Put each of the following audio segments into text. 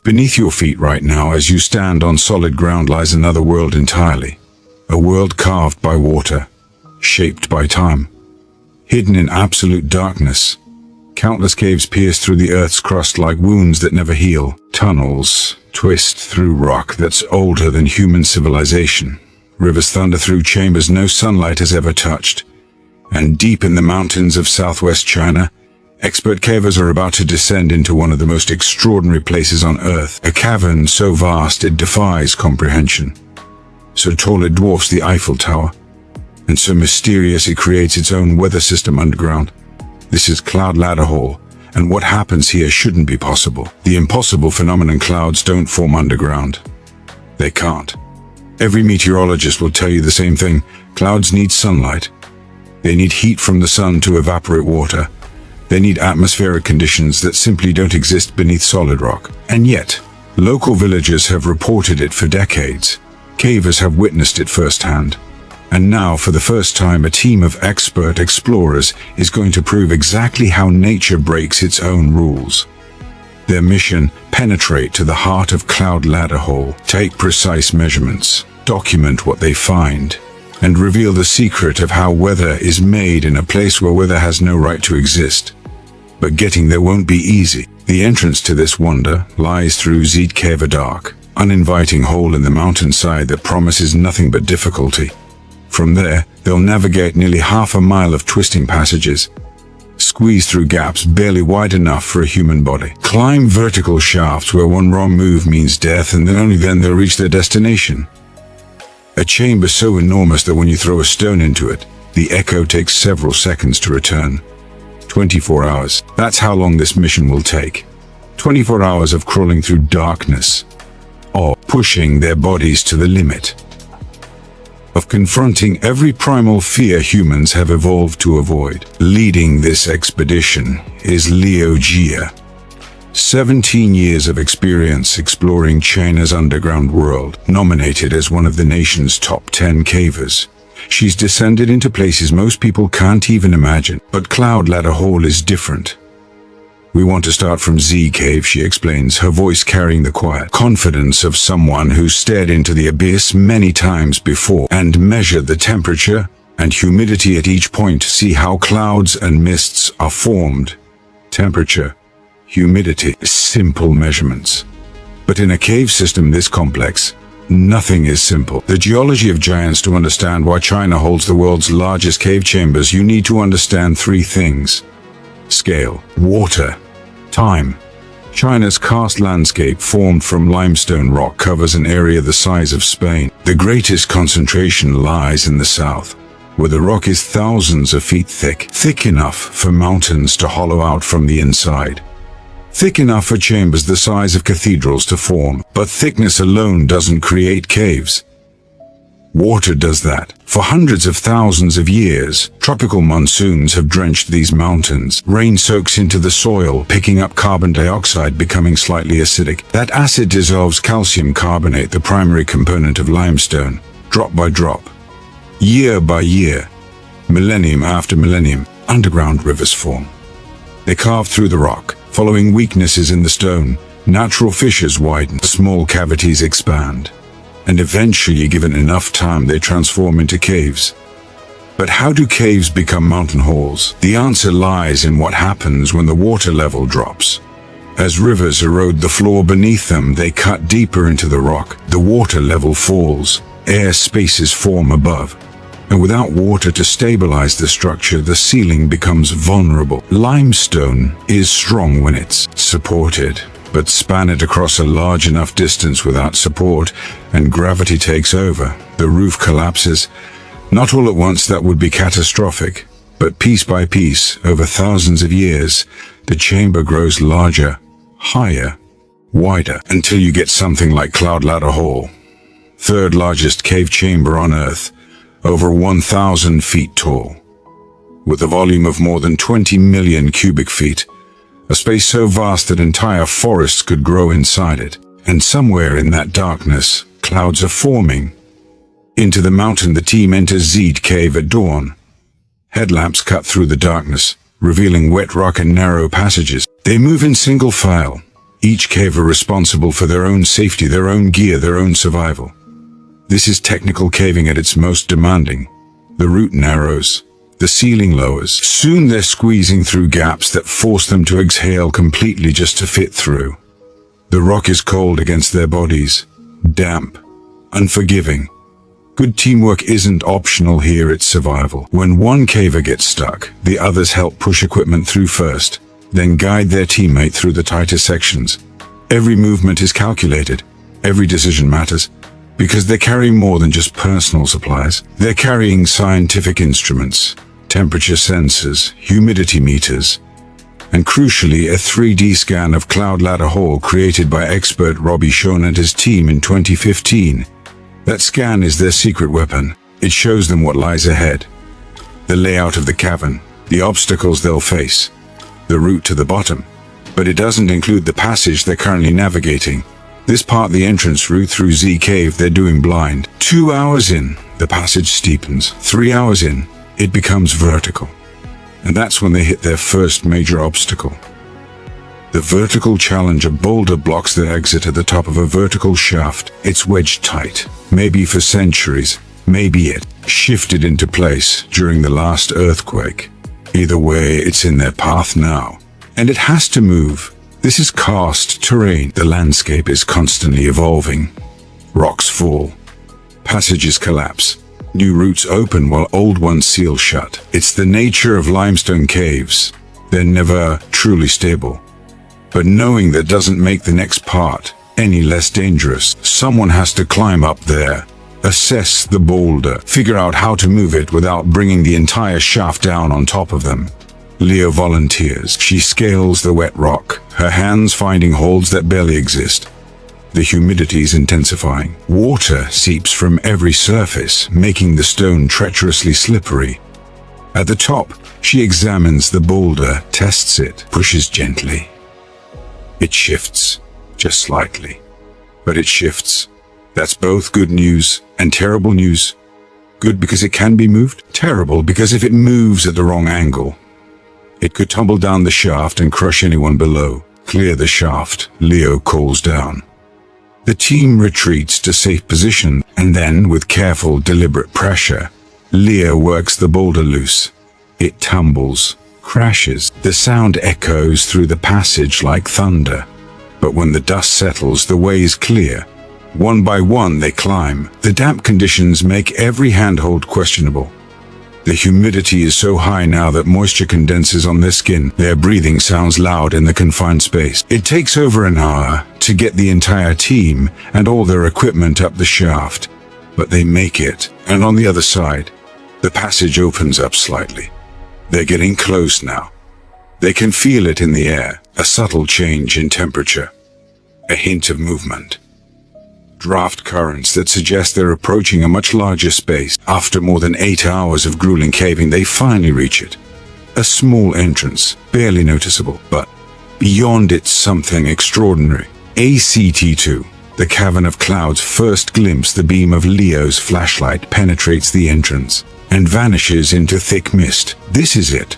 Beneath your feet right now, as you stand on solid ground, lies another world entirely. A world carved by water, shaped by time, hidden in absolute darkness. Countless caves pierce through the earth's crust like wounds that never heal. Tunnels twist through rock that's older than human civilization. Rivers thunder through chambers no sunlight has ever touched. And deep in the mountains of southwest China, expert cavers are about to descend into one of the most extraordinary places on Earth. A cavern so vast it defies comprehension. So tall it dwarfs the Eiffel Tower. And so mysterious it creates its own weather system underground. This is Cloud Ladder Hall, and what happens here shouldn't be possible. The impossible phenomenon: clouds don't form underground. They can't. Every meteorologist will tell you the same thing. Clouds need sunlight. They need heat from the sun to evaporate water. They need atmospheric conditions that simply don't exist beneath solid rock. And yet, local villagers have reported it for decades. Cavers have witnessed it firsthand. And now, for the first time, a team of expert explorers is going to prove exactly how nature breaks its own rules. Their mission: penetrate to the heart of Cloud Ladder Hall, take precise measurements, document what they find, and reveal the secret of how weather is made in a place where weather has no right to exist. But getting there won't be easy. The entrance to this wonder lies through Zeed Cave, a dark, uninviting hole in the mountainside that promises nothing but difficulty. From there, they'll navigate nearly half a mile of twisting passages, squeeze through gaps barely wide enough for a human body, climb vertical shafts where one wrong move means death, and then only then they'll reach their destination. A chamber so enormous that when you throw a stone into it, the echo takes several seconds to return. 24 hours. That's how long this mission will take. 24 hours of crawling through darkness, or pushing their bodies to the limit, of confronting every primal fear humans have evolved to avoid. Leading this expedition is Liu Jia. 17 years of experience exploring China's underground world, nominated as one of the nation's top 10 cavers. She's descended into places most people can't even imagine. But Cloud Ladder Hall is different. We want to start from Z Cave, she explains, her voice carrying the quiet confidence of someone who's stared into the abyss many times before and measured the temperature and humidity at each point to see how clouds and mists are formed. Temperature, humidity, simple measurements. But in a cave system this complex, nothing is simple. The geology of giants. To understand why China holds the world's largest cave chambers, you need to understand three things: scale, water, time. China's karst landscape, formed from limestone rock, covers an area the size of Spain. The greatest concentration lies in the south, where the rock is thousands of feet thick enough for mountains to hollow out from the inside, thick enough for chambers the size of cathedrals to form. But thickness alone doesn't create caves. Water does that. For hundreds of thousands of years, tropical monsoons have drenched these mountains. Rain soaks into the soil, picking up carbon dioxide, becoming slightly acidic. That acid dissolves calcium carbonate, the primary component of limestone, drop by drop. Year by year, millennium after millennium, underground rivers form. They carve through the rock, following weaknesses in the stone. Natural fissures widen, small cavities expand, and eventually, given enough time, they transform into caves. But how do caves become mountain halls? The answer lies in what happens when the water level drops. As rivers erode the floor beneath them, they cut deeper into the rock. The water level falls, air spaces form above, and without water to stabilize the structure, the ceiling becomes vulnerable. Limestone is strong when it's supported, but span it across a large enough distance without support, and gravity takes over. The roof collapses. Not all at once, that would be catastrophic, but piece by piece, over thousands of years, the chamber grows larger, higher, wider, until you get something like Cloud Ladder Hall, third largest cave chamber on Earth, over 1,000 feet tall, with a volume of more than 20 million cubic feet. A space so vast that entire forests could grow inside it. And somewhere in that darkness, clouds are forming. Into the mountain the team enters Zeed Cave at dawn. Headlamps cut through the darkness, revealing wet rock and narrow passages. They move in single file, each caver responsible for their own safety, their own gear, their own survival. This is technical caving at its most demanding. The route narrows, the ceiling lowers. Soon they're squeezing through gaps that force them to exhale completely just to fit through. The rock is cold against their bodies, damp, unforgiving. Good teamwork isn't optional here, it's survival. When one caver gets stuck, the others help push equipment through first, then guide their teammate through the tighter sections. Every movement is calculated, every decision matters, because they carry more than just personal supplies. They're carrying scientific instruments, temperature sensors, humidity meters, and crucially a 3D scan of Cloud Ladder Hall created by expert Robbie Schoen and his team in 2015. That scan is their secret weapon. It shows them what lies ahead. The layout of the cavern, the obstacles they'll face, the route to the bottom. But it doesn't include the passage they're currently navigating. This part, the entrance route through Z Cave, they're doing blind. 2 hours in, the passage steepens. 3 hours in, it becomes vertical. And that's when they hit their first major obstacle. The vertical challenge, a boulder blocks their exit at the top of a vertical shaft. It's wedged tight. Maybe for centuries, maybe it shifted into place during the last earthquake. Either way, it's in their path now. And it has to move. This is karst terrain. The landscape is constantly evolving. Rocks fall. Passages collapse. New routes open while old ones seal shut. It's the nature of limestone caves. They're never truly stable. But knowing that doesn't make the next part any less dangerous. Someone has to climb up there, assess the boulder, figure out how to move it without bringing the entire shaft down on top of them. Leo volunteers. She scales the wet rock, her hands finding holds that barely exist. The humidity's intensifying. Water seeps from every surface, making the stone treacherously slippery. At the top, she examines the boulder, tests it, pushes gently. It shifts, just slightly. But it shifts. That's both good news and terrible news. Good because it can be moved. Terrible because if it moves at the wrong angle, it could tumble down the shaft and crush anyone below. Clear the shaft, Leo calls down. The team retreats to safe position, and then, with careful, deliberate pressure, Leo works the boulder loose. It tumbles, crashes. The sound echoes through the passage like thunder. But when the dust settles, the way is clear. One by one they climb. The damp conditions make every handhold questionable. The humidity is so high now that moisture condenses on their skin. Their breathing sounds loud in the confined space. It takes over an hour to get the entire team and all their equipment up the shaft. But they make it, and on the other side, the passage opens up slightly. They're getting close now. They can feel it in the air, a subtle change in temperature, a hint of movement. Draft currents that suggest they're approaching a much larger space. After more than 8 hours of grueling caving, they finally reach it. A small entrance, barely noticeable, but beyond it's something extraordinary. ACT2, the Cavern of Clouds' first glimpse. The beam of Leo's flashlight penetrates the entrance and vanishes into thick mist. This is it.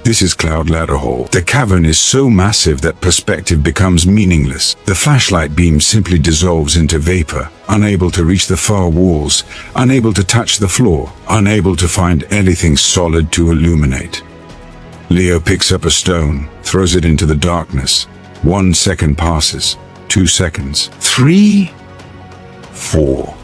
This is Cloud Ladder Hall. The cavern is so massive that perspective becomes meaningless. The flashlight beam simply dissolves into vapor, unable to reach the far walls, unable to touch the floor, unable to find anything solid to illuminate. Leo picks up a stone, throws it into the darkness. 1 second passes, 2 seconds, 3, 4.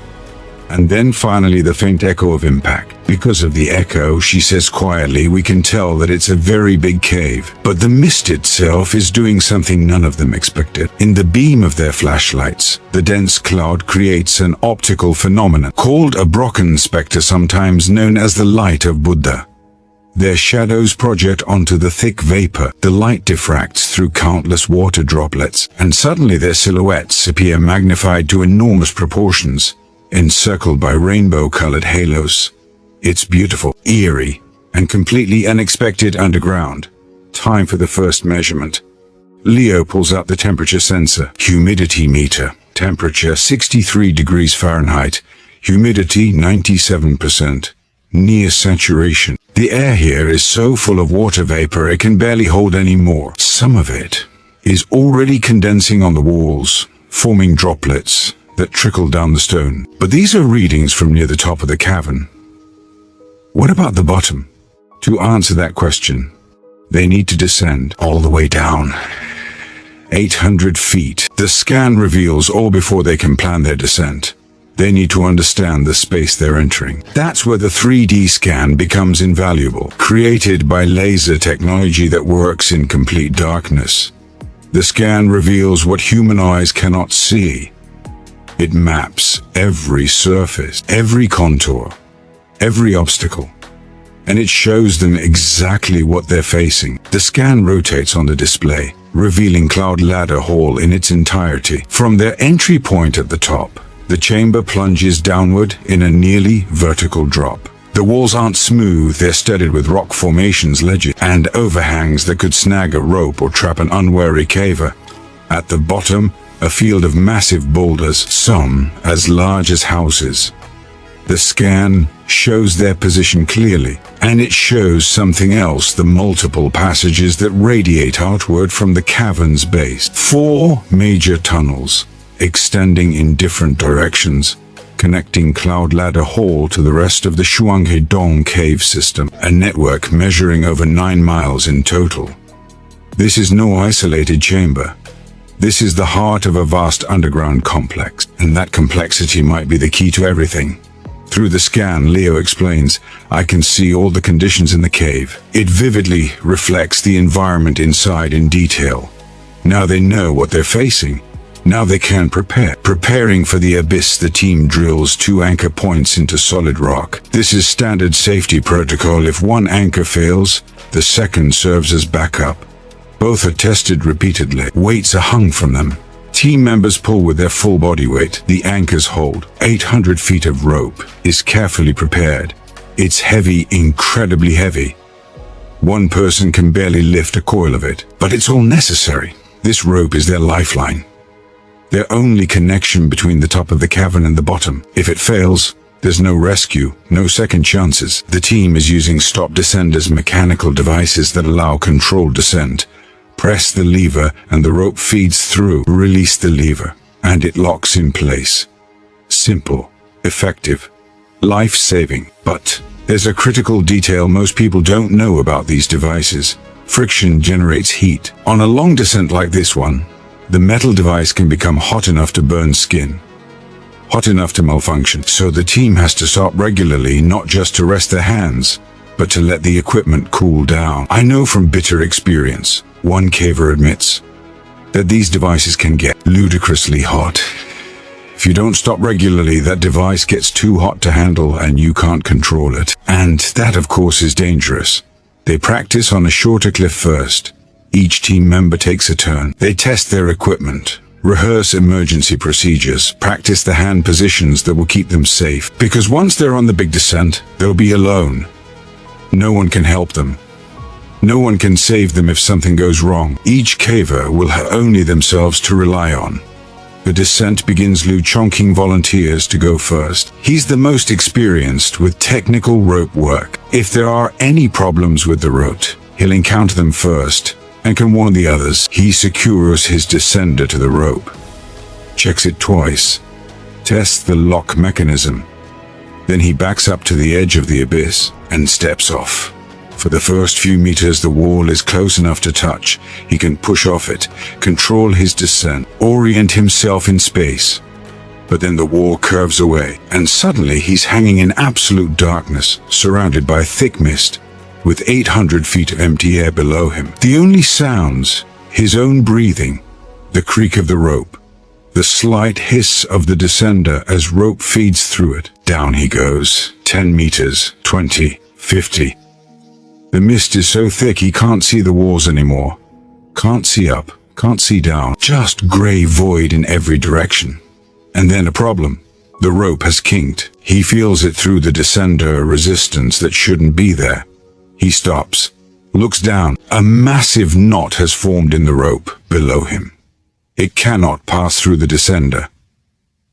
And then finally the faint echo of impact. Because of the echo, she says quietly, we can tell that it's a very big cave. But the mist itself is doing something none of them expected. In the beam of their flashlights, the dense cloud creates an optical phenomenon called a Brocken spectre, sometimes known as the light of Buddha. Their shadows project onto the thick vapor. The light diffracts through countless water droplets, and suddenly their silhouettes appear magnified to enormous proportions, encircled by rainbow-colored halos. It's beautiful, eerie, and completely unexpected underground. Time for the first measurement. Leo pulls out the temperature sensor. Humidity meter. Temperature 63 degrees Fahrenheit. Humidity 97%. Near saturation. The air here is so full of water vapor it can barely hold any more. Some of it is already condensing on the walls, forming droplets that trickle down the stone. But these are readings from near the top of the cavern. What about the bottom? To answer that question, they need to descend all the way down. 800 feet. The scan reveals all before they can plan their descent. They need to understand the space they're entering. That's where the 3D scan becomes invaluable, created by laser technology that works in complete darkness. The scan reveals what human eyes cannot see. It maps every surface, every contour, every obstacle, and it shows them exactly what they're facing. The scan rotates on the display, revealing Cloud Ladder Hall in its entirety. From their entry point at the top, the chamber plunges downward in a nearly vertical drop. The walls aren't smooth, they're studded with rock formations, ledges, and overhangs that could snag a rope or trap an unwary caver. At the bottom, a field of massive boulders, some as large as houses. The scan shows their position clearly, and it shows something else: the multiple passages that radiate outward from the cavern's base. 4 major tunnels, extending in different directions, connecting Cloud Ladder Hall to the rest of the Shuanghe Dong cave system, a network measuring over 9 miles in total. This is no isolated chamber. This is the heart of a vast underground complex, and that complexity might be the key to everything. Through the scan, Leo explains, I can see all the conditions in the cave. It vividly reflects the environment inside in detail. Now they know what they're facing. Now they can prepare. Preparing for the abyss, the team drills 2 anchor points into solid rock. This is standard safety protocol. If one anchor fails, the second serves as backup. Both are tested repeatedly. Weights are hung from them. Team members pull with their full body weight. The anchors hold. 800 feet of rope is carefully prepared. It's heavy, incredibly heavy. One person can barely lift a coil of it, but it's all necessary. This rope is their lifeline. Their only connection between the top of the cavern and the bottom. If it fails, there's no rescue, no second chances. The team is using stop descenders, mechanical devices that allow controlled descent. Press the lever and the rope feeds through. Release the lever and it locks in place. Simple, effective, life-saving. But there's a critical detail most people don't know about these devices. Friction generates heat. On a long descent like this one, the metal device can become hot enough to burn skin, hot enough to malfunction. So the team has to stop regularly, not just to rest their hands, but to let the equipment cool down. I know from bitter experience, one caver admits, that these devices can get ludicrously hot. If you don't stop regularly, that device gets too hot to handle and you can't control it. And that, of course, is dangerous. They practice on a shorter cliff first. Each team member takes a turn. They test their equipment, rehearse emergency procedures, practice the hand positions that will keep them safe. Because once they're on the big descent, they'll be alone. No one can help them. No one can save them if something goes wrong. Each caver will have only themselves to rely on. The descent begins. Liu chonking volunteers to go first. He's the most experienced with technical rope work. If there are any problems with the rope, he'll encounter them first and can warn the others. He secures his descender to the rope, checks it twice, tests the lock mechanism. Then he backs up to the edge of the abyss and steps off. For the first few meters, the wall is close enough to touch. He can push off it, control his descent, orient himself in space. But then the wall curves away, and suddenly he's hanging in absolute darkness, surrounded by thick mist, with 800 feet of empty air below him. The only sounds, his own breathing, the creak of the rope, the slight hiss of the descender as rope feeds through it. Down he goes. 10 meters, 20, 50. The mist is so thick he can't see the walls anymore. Can't see up, can't see down. Just gray void in every direction. And then a problem. The rope has kinked. He feels it through the descender, resistance that shouldn't be there. He stops, looks down. A massive knot has formed in the rope below him. It cannot pass through the descender.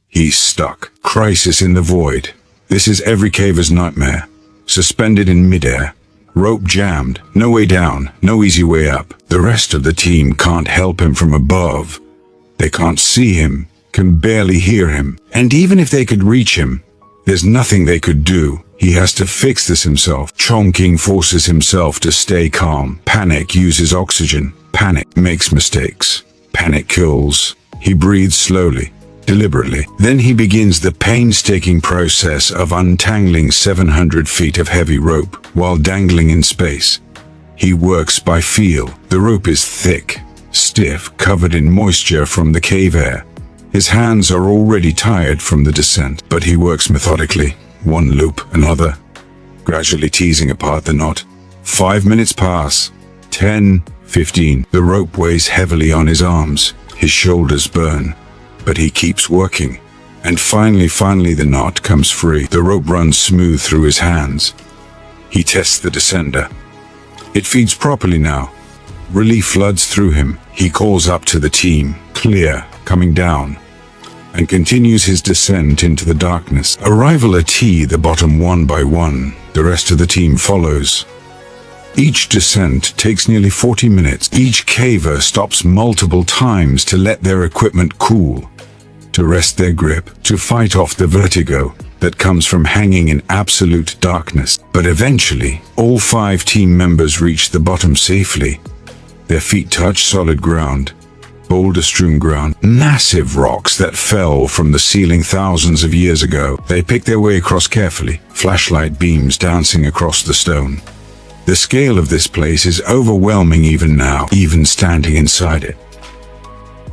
He's stuck. Crisis in the void. This is every caver's nightmare. Suspended in midair, Rope jammed, no way down, no easy way up. The rest of the team can't help him from above. They can't see him, can barely hear him, and even if they could reach him, there's nothing they could do. He has to fix this himself. Chongqing forces himself to stay calm. Panic uses oxygen. Panic makes mistakes. Panic kills. He breathes slowly, deliberately. Then he begins the painstaking process of untangling 700 feet of heavy rope while dangling in space. He works by feel. The rope is thick, stiff, covered in moisture from the cave air. His hands are already tired from the descent, but he works methodically. One loop, another, gradually teasing apart the knot. 5 minutes pass. 10, 15. The rope weighs heavily on his arms. His shoulders burn. But he keeps working. And finally the knot comes free. The rope runs smooth through his hands. He tests the descender. It feeds properly now. Relief floods through him. He calls up to the team. Clear, coming down, and continues his descent into the darkness. Arrival at the bottom one by one. The rest of the team follows. Each descent takes nearly 40 minutes. Each caver stops multiple times to let their equipment cool, to rest their grip, to fight off the vertigo that comes from hanging in absolute darkness. But eventually, all 5 team members reach the bottom safely. Their feet touch solid ground. Boulder-strewn ground, massive rocks that fell from the ceiling thousands of years ago. They pick their way across carefully, flashlight beams dancing across the stone. The scale of this place is overwhelming even now, even standing inside it.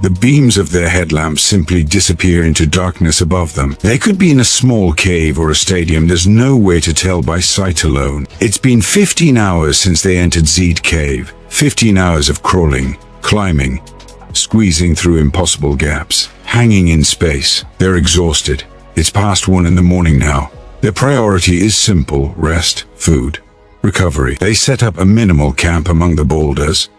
The beams of their headlamps simply disappear into darkness above them. They could be in a small cave or a stadium. There's no way to tell by sight alone. It's been 15 hours since they entered Zed Cave. 15 hours of crawling, climbing, squeezing through impossible gaps, hanging in space. They're exhausted. It's past 1 in the morning now. Their priority is simple: rest, food, recovery. They set up a minimal camp among the boulders,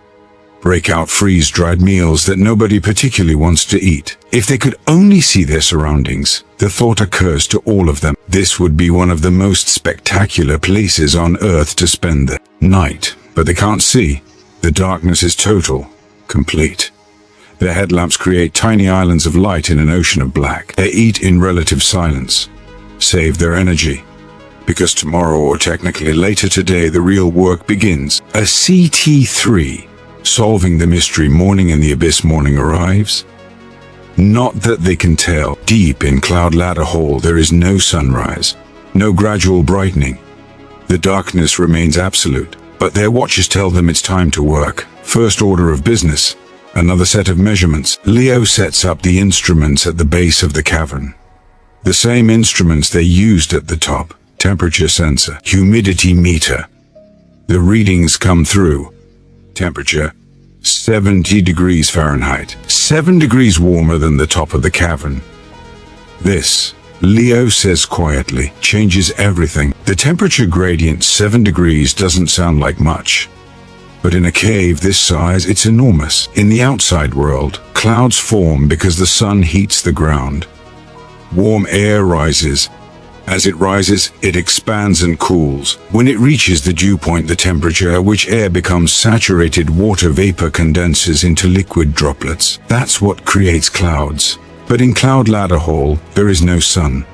break out freeze-dried meals that nobody particularly wants to eat. If they could only see their surroundings, the thought occurs to all of them. This would be one of the most spectacular places on Earth to spend the night. But they can't see. The darkness is total, complete. Their headlamps create tiny islands of light in an ocean of black. They eat in relative silence, save their energy, because tomorrow, or technically later today, the real work begins. A CT3, solving the mystery. Morning in the abyss. Morning arrives. Not that they can tell. Deep in Cloud Ladder Hall, there is no sunrise, no gradual brightening. The darkness remains absolute, but their watches tell them it's time to work. First order of business. Another set of measurements. Leo sets up the instruments at the base of the cavern. The same instruments they used at the top. Temperature sensor, humidity meter. The readings come through. Temperature, 70 degrees Fahrenheit. 7 degrees warmer than the top of the cavern. This, Leo says quietly, changes everything. The temperature gradient, 7 degrees, doesn't sound like much. But in a cave this size, it's enormous. In the outside world, clouds form because the sun heats the ground. Warm air rises. As it rises, it expands and cools. When it reaches the dew point, the temperature at which air becomes saturated water vapor condenses into liquid droplets. That's what creates clouds. But in Cloud Ladder Hall, there is no sun.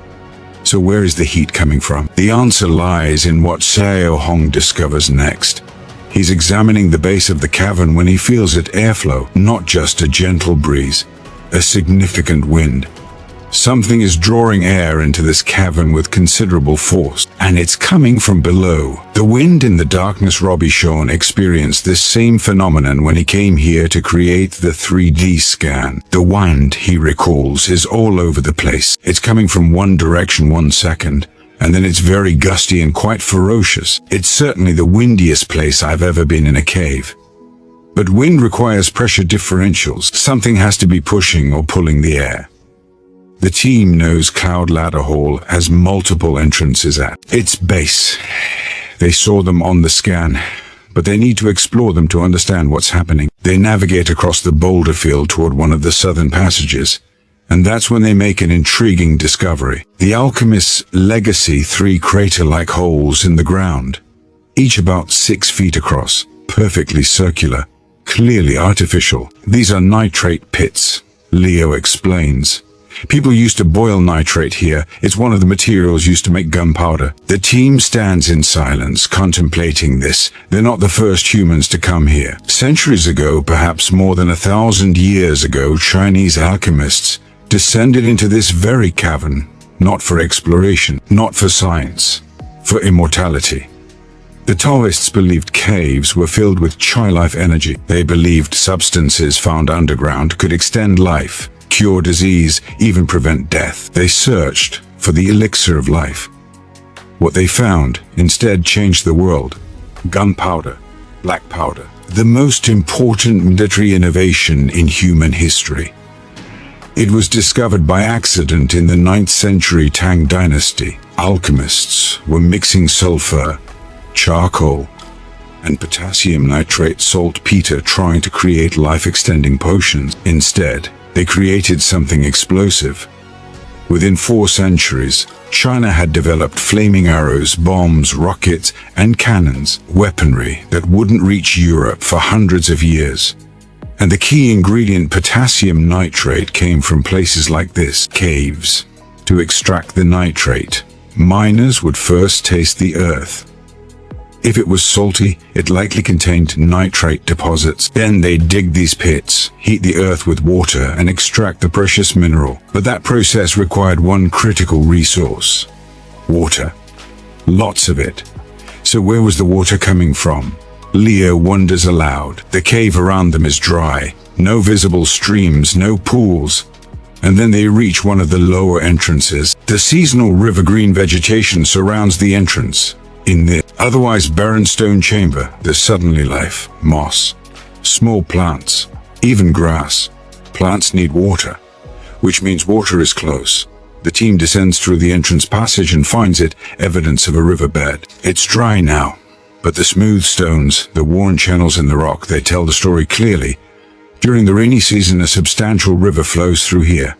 So where is the heat coming from? The answer lies in what Xiao Hong discovers next. He's examining the base of the cavern when he feels it airflow, not just a gentle breeze, a significant wind. Something is drawing air into this cavern with considerable force, and it's coming from below. The wind in the darkness. Robbie Shawn experienced this same phenomenon when he came here to create the 3D scan. The wind, he recalls, is all over the place. It's coming from one direction 1 second, and then it's very gusty and quite ferocious. It's certainly the windiest place I've ever been in a cave. But wind requires pressure differentials. Something has to be pushing or pulling the air. The team knows Cloud Ladder Hall has multiple entrances at its base. They saw them on the scan, but they need to explore them to understand what's happening. They navigate across the boulder field toward one of the southern passages, and that's when they make an intriguing discovery. The alchemist's legacy, 3 crater-like holes in the ground. each about 6 feet across, perfectly circular, clearly artificial. These are nitrate pits, Leo explains. People used to boil nitrate here. It's one of the materials used to make gunpowder. The team stands in silence, contemplating this. They're not the first humans to come here. Centuries ago, perhaps more than 1,000 years ago, Chinese alchemists descended into this very cavern, not for exploration, not for science, for immortality. The Taoists believed caves were filled with chi-life energy. They believed substances found underground could extend life, cure disease, even prevent death. They searched for the elixir of life. What they found instead changed the world. Gunpowder, black powder, the most important military innovation in human history. It was discovered by accident in the 9th century Tang dynasty. Alchemists were mixing sulfur, charcoal, and potassium nitrate saltpeter trying to create life-extending potions. Instead, they created something explosive. Within 4 centuries, China had developed flaming arrows, bombs, rockets, and cannons, weaponry that wouldn't reach Europe for hundreds of years. And the key ingredient, potassium nitrate, came from places like this, caves. To extract the nitrate, miners would first taste the earth. If it was salty, it likely contained nitrate deposits. Then they'd dig these pits, heat the earth with water, and extract the precious mineral. But that process required one critical resource: water. Lots of it. So where was the water coming from? Leo wonders aloud. The cave around them is dry, no visible streams, no pools. And then they reach one of the lower entrances. The seasonal river-green vegetation surrounds the entrance. In the otherwise barren stone chamber, there's suddenly life. Moss, small plants, even grass. Plants need water, which means water is close. The team descends through the entrance passage and finds it, evidence of a riverbed. It's dry now, but the smooth stones, the worn channels in the rock, they tell the story clearly. During the rainy season, a substantial river flows through here.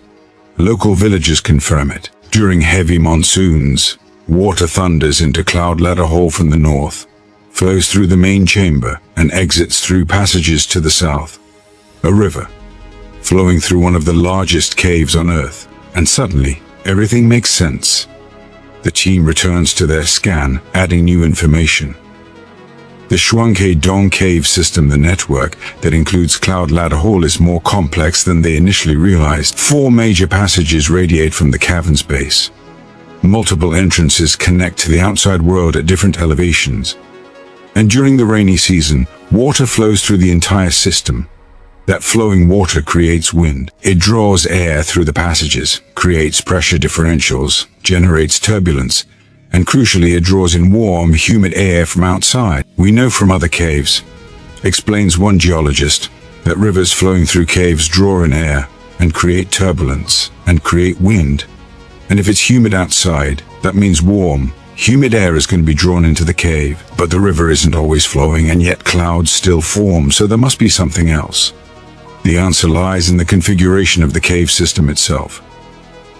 Local villagers confirm it. During heavy monsoons, water thunders into Cloud Ladder Hall from the north, flows through the main chamber, and exits through passages to the south. A river, flowing through one of the largest caves on Earth. And suddenly, everything makes sense. The team returns to their scan, adding new information. The Shuanghe Dong cave system, the network that includes Cloud Ladder Hall, is more complex than they initially realized. 4 major passages radiate from the cavern's base. Multiple entrances connect to the outside world at different elevations. And during the rainy season, water flows through the entire system. That flowing water creates wind. It draws air through the passages, creates pressure differentials, generates turbulence, and crucially, it draws in warm, humid air from outside. We know from other caves, explains one geologist, that rivers flowing through caves draw in air and create turbulence and create wind. And if it's humid outside, that means warm, humid air is going to be drawn into the cave. But the river isn't always flowing, and yet clouds still form, so there must be something else. The answer lies in the configuration of the cave system itself.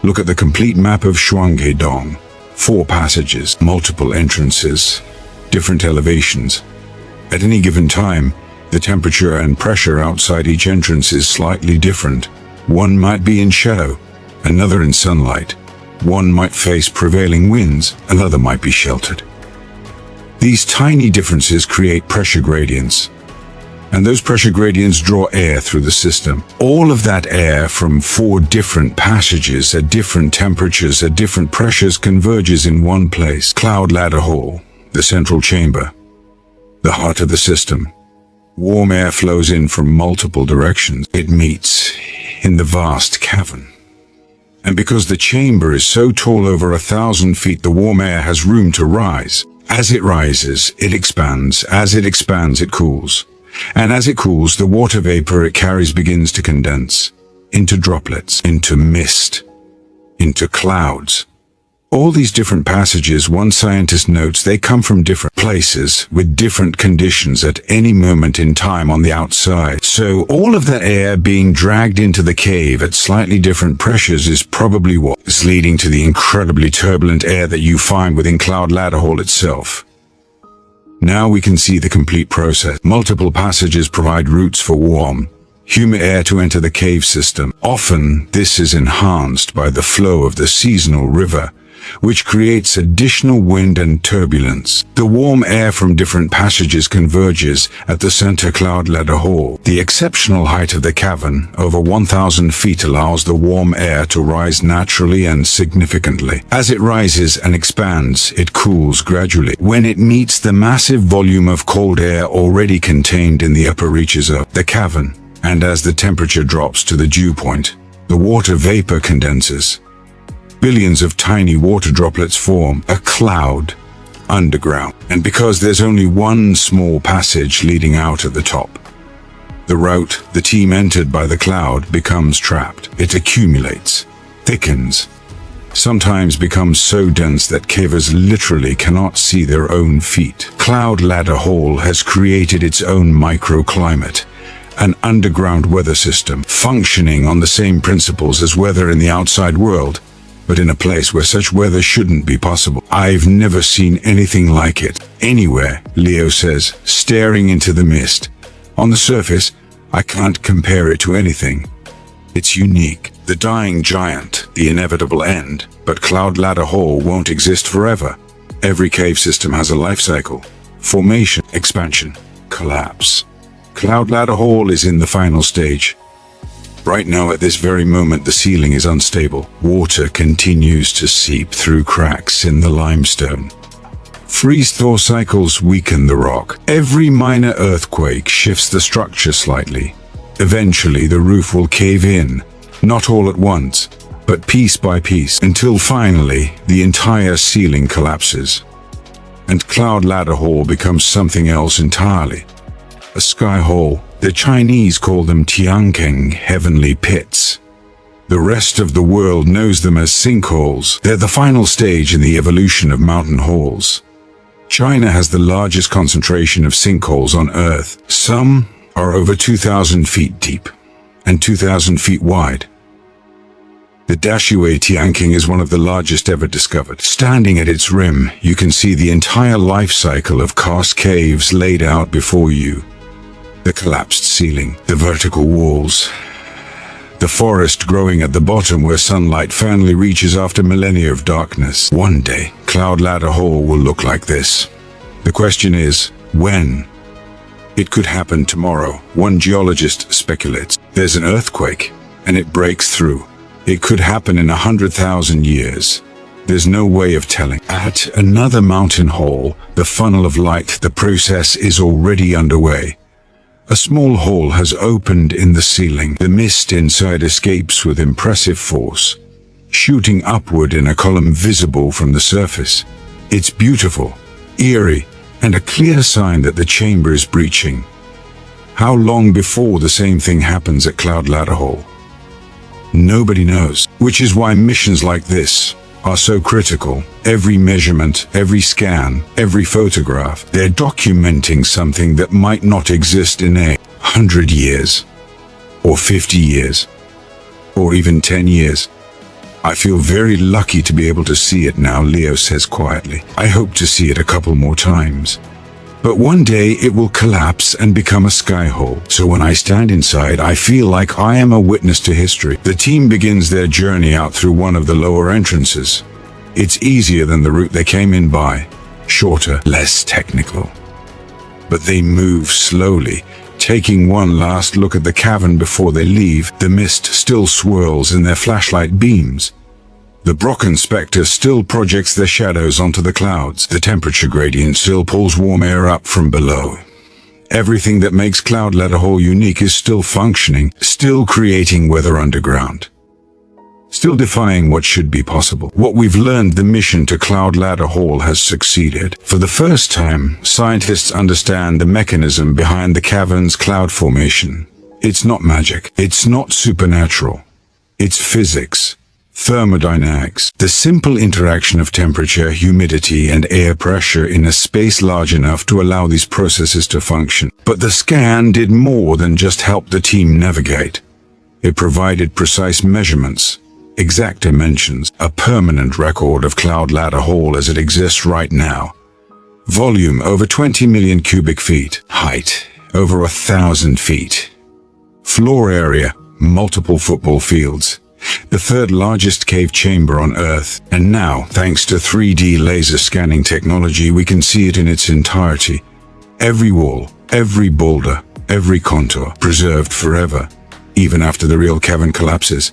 Look at the complete map of Shuanghe Dong. 4 passages, multiple entrances, different elevations. At any given time, the temperature and pressure outside each entrance is slightly different. One might be in shadow, another in sunlight. One might face prevailing winds, another might be sheltered. These tiny differences create pressure gradients, and those pressure gradients draw air through the system. All of that air from 4 different passages at different temperatures at different pressures converges in one place. Cloud Ladder Hall, the central chamber, the heart of the system. Warm air flows in from multiple directions. It meets in the vast cavern. And because the chamber is so tall, over 1,000 feet, the warm air has room to rise. As it rises, it expands. As it expands, it cools. And as it cools, the water vapor it carries begins to condense into droplets, into mist, into clouds. All these different passages, one scientist notes, they come from different places with different conditions at any moment in time on the outside. So all of that air being dragged into the cave at slightly different pressures is probably what is leading to the incredibly turbulent air that you find within Cloud Ladder Hall itself. Now we can see the complete process. Multiple passages provide routes for warm, humid air to enter the cave system. Often, this is enhanced by the flow of the seasonal river, which creates additional wind and turbulence. The warm air from different passages converges at the center cloud ladder hall. The exceptional height of the cavern, over 1,000 feet, allows the warm air to rise naturally and significantly. As it rises and expands, it cools gradually. When it meets the massive volume of cold air already contained in the upper reaches of the cavern, and as the temperature drops to the dew point, the water vapor condenses. Billions of tiny water droplets form a cloud underground. And because there's only one small passage leading out at the top, the route the team entered by the cloud becomes trapped. It accumulates, thickens, sometimes becomes so dense that cavers literally cannot see their own feet. Cloud Ladder Hall has created its own microclimate, an underground weather system functioning on the same principles as weather in the outside world, but in a place where such weather shouldn't be possible. I've never seen anything like it anywhere, Leo says, staring into the mist. On the surface, I can't compare it to anything. It's unique. The dying giant, the inevitable end, but Cloud Ladder Hall won't exist forever. Every cave system has a life cycle: formation, expansion, collapse. Cloud Ladder Hall is in the final stage. Right now, at this very moment, the ceiling is unstable. Water continues to seep through cracks in the limestone. Freeze-thaw cycles weaken the rock. Every minor earthquake shifts the structure slightly. Eventually, the roof will cave in, not all at once, but piece by piece, until finally, the entire ceiling collapses. And Cloud Ladder Hall becomes something else entirely. A sky hole. The Chinese call them Tianqing, heavenly pits. The rest of the world knows them as sinkholes. They're the final stage in the evolution of mountain halls. China has the largest concentration of sinkholes on Earth. Some are over 2,000 feet deep and 2,000 feet wide. The Dashui Tianqing is one of the largest ever discovered. Standing at its rim, you can see the entire life cycle of karst caves laid out before you. The collapsed ceiling, the vertical walls, the forest growing at the bottom where sunlight finally reaches after millennia of darkness. One day, Cloud Ladder Hall will look like this. The question is, when? It could happen tomorrow. One geologist speculates. There's an earthquake, and it breaks through. It could happen in 100,000 years. There's no way of telling. At another mountain hall, the funnel of light, the process is already underway. A small hole has opened in the ceiling. The mist inside escapes with impressive force, shooting upward in a column visible from the surface. It's beautiful, eerie, and a clear sign that the chamber is breaching. How long before the same thing happens at Cloud Ladder Hall? Nobody knows, which is why missions like this are so critical. Every measurement, every scan, every photograph, they're documenting something that might not exist in 100 years, or 50 years, or even 10 years. I feel very lucky to be able to see it now, Leo says quietly. I hope to see it a couple more times. But one day it will collapse and become a sky hole. So when I stand inside, I feel like I am a witness to history. The team begins their journey out through one of the lower entrances. It's easier than the route they came in by. Shorter, less technical. But they move slowly, taking one last look at the cavern before they leave. The mist still swirls in their flashlight beams. The Brocken Spectre still projects their shadows onto the clouds. The temperature gradient still pulls warm air up from below. Everything that makes Cloud Ladder Hall unique is still functioning, still creating weather underground, still defying what should be possible. What we've learned: the mission to Cloud Ladder Hall has succeeded. For the first time, scientists understand the mechanism behind the cavern's cloud formation. It's not magic. It's not supernatural. It's physics. Thermodynamics, the simple interaction of temperature, humidity, and air pressure in a space large enough to allow these processes to function. But the scan did more than just help the team navigate. It provided precise measurements, exact dimensions, a permanent record of Cloud Ladder Hall as it exists right now. Volume over 20 million cubic feet. Height over 1,000 feet. Floor area multiple football fields. The third largest cave chamber on Earth, and now, thanks to 3D laser scanning technology, we can see it in its entirety. Every wall, every boulder, every contour, preserved forever, even after the real cavern collapses.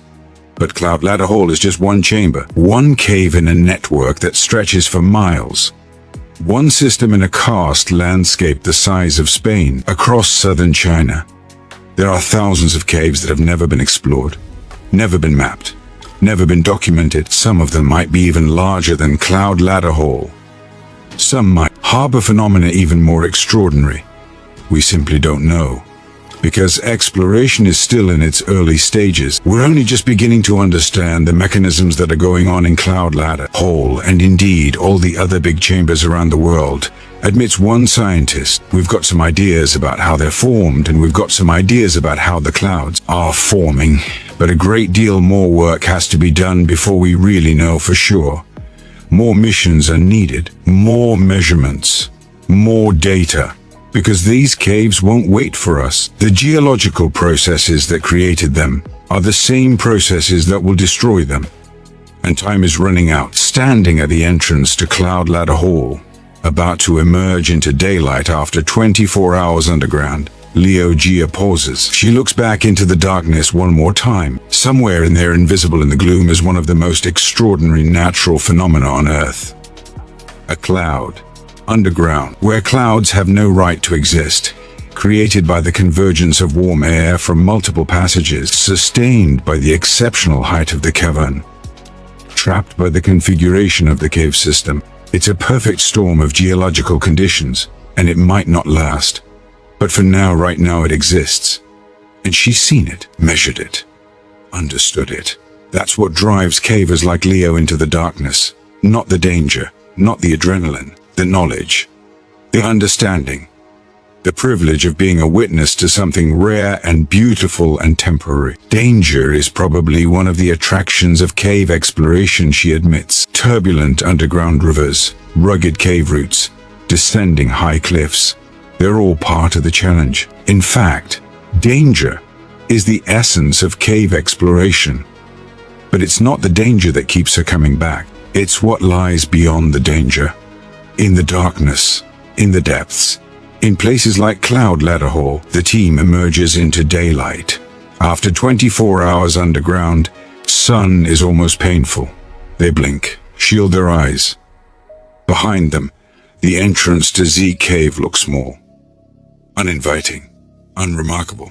But Cloud Ladder Hole is just one chamber, one cave in a network that stretches for miles. One system in a karst landscape the size of Spain, across southern China. There are thousands of caves that have never been explored, never been mapped, never been documented. Some of them might be even larger than Cloud Ladder Hole. Some might harbor phenomena even more extraordinary. We simply don't know. Because exploration is still in its early stages, we're only just beginning to understand the mechanisms that are going on in Cloud Ladder Hole, and indeed all the other big chambers around the world. Admits one scientist, we've got some ideas about how they're formed, and we've got some ideas about how the clouds are forming. But a great deal more work has to be done before we really know for sure. More missions are needed, more measurements, more data. Because these caves won't wait for us. The geological processes that created them are the same processes that will destroy them. And time is running out. Standing at the entrance to Cloud Ladder Hall, about to emerge into daylight after 24 hours underground, Leo Gia pauses. She looks back into the darkness one more time. Somewhere in there, invisible in the gloom, is one of the most extraordinary natural phenomena on Earth. A cloud. Underground, where clouds have no right to exist, created by the convergence of warm air from multiple passages, sustained by the exceptional height of the cavern. Trapped by the configuration of the cave system, it's a perfect storm of geological conditions, and it might not last. But for now, right now, it exists. And she's seen it, measured it, understood it. That's what drives cavers like Leo into the darkness. Not the danger, not the adrenaline. The knowledge, the understanding, the privilege of being a witness to something rare and beautiful and temporary. Danger is probably one of the attractions of cave exploration, she admits. Turbulent underground rivers, rugged cave routes, descending high cliffs. They're all part of the challenge. In fact, danger is the essence of cave exploration. But it's not the danger that keeps her coming back. It's what lies beyond the danger. In the darkness, in the depths, in places like Cloud Ladder Hall, the team emerges into daylight. After 24 hours underground, sun is almost painful. They blink, shield their eyes. Behind them, the entrance to Z Cave looks small, uninviting, unremarkable.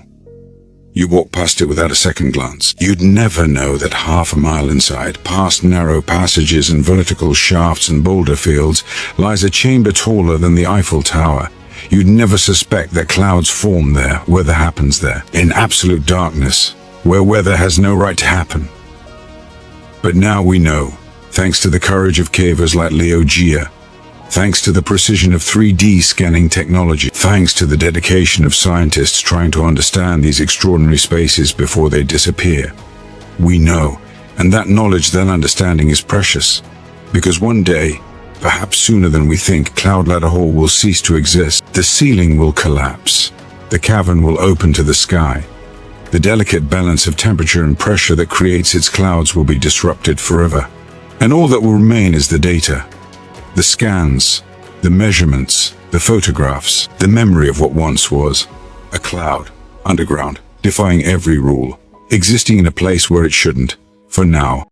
You walk past it without a second glance. You'd never know that half a mile inside, past narrow passages and vertical shafts and boulder fields, lies a chamber taller than the Eiffel Tower. You'd never suspect that clouds form there, weather happens there, in absolute darkness, where weather has no right to happen. But now we know, thanks to the courage of cavers like Leo Gia, thanks to the precision of 3D scanning technology, thanks to the dedication of scientists trying to understand these extraordinary spaces before they disappear. We know, and that knowledge, that understanding is precious. Because one day, perhaps sooner than we think, Cloud Ladder Hall will cease to exist. The ceiling will collapse. The cavern will open to the sky. The delicate balance of temperature and pressure that creates its clouds will be disrupted forever. And all that will remain is the data. The scans, the measurements, the photographs, the memory of what once was. A cloud, underground, defying every rule, existing in a place where it shouldn't, for now.